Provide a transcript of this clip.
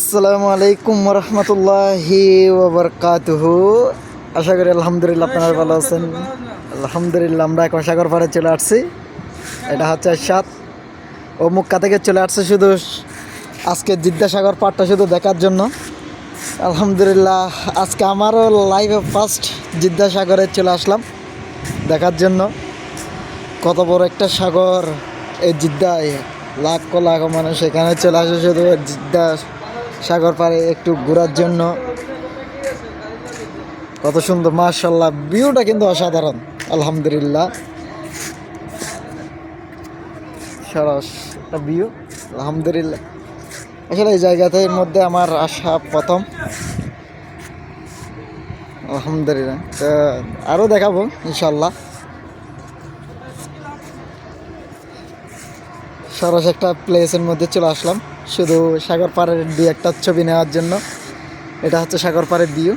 আসসালামু আলাইকুম রহমতুল্লাহি ওবরকাতুহু। আশা করি আলহামদুলিল্লাহ আপনারা ভালো আছেন। আলহামদুলিল্লাহ আমরা এখন সাগর পাড়ে চলে আসছি। এটা হচ্ছে সাত ও মক্কা থেকে চলে আসছে শুধু আজকে জিদ্দাসাগর পাড়টা শুধু দেখার জন্য। আলহামদুলিল্লাহ আজকে আমারও লাইভে ফার্স্ট জিদ্দাসাগরে চলে আসলাম দেখার জন্য। কত বড় একটা সাগর এই জিদ্দায়, লাখ লাখ মানুষ এখানে চলে আসে শুধু জিদ্দা সাগর পাড়ে একটু ঘোরার জন্য। কত সুন্দর মাশাআল্লাহ, ভিউটা কিন্তু অসাধারণ। আলহামদুলিল্লাহ সরস একটা ভিউ। আলহামদুলিল্লাহ আসলে এই জায়গাটার মধ্যে আমার আসা প্রথম। আলহামদুলিল্লাহ তো আরও দেখাবো ইনশাল্লাহ। সরস একটা প্লেসের মধ্যে চলে আসলাম শুধু সাগর পাড়ের দিয়ে একটা ছবি নেওয়ার জন্য। এটা হচ্ছে সাগর পাড়ের ভিউ।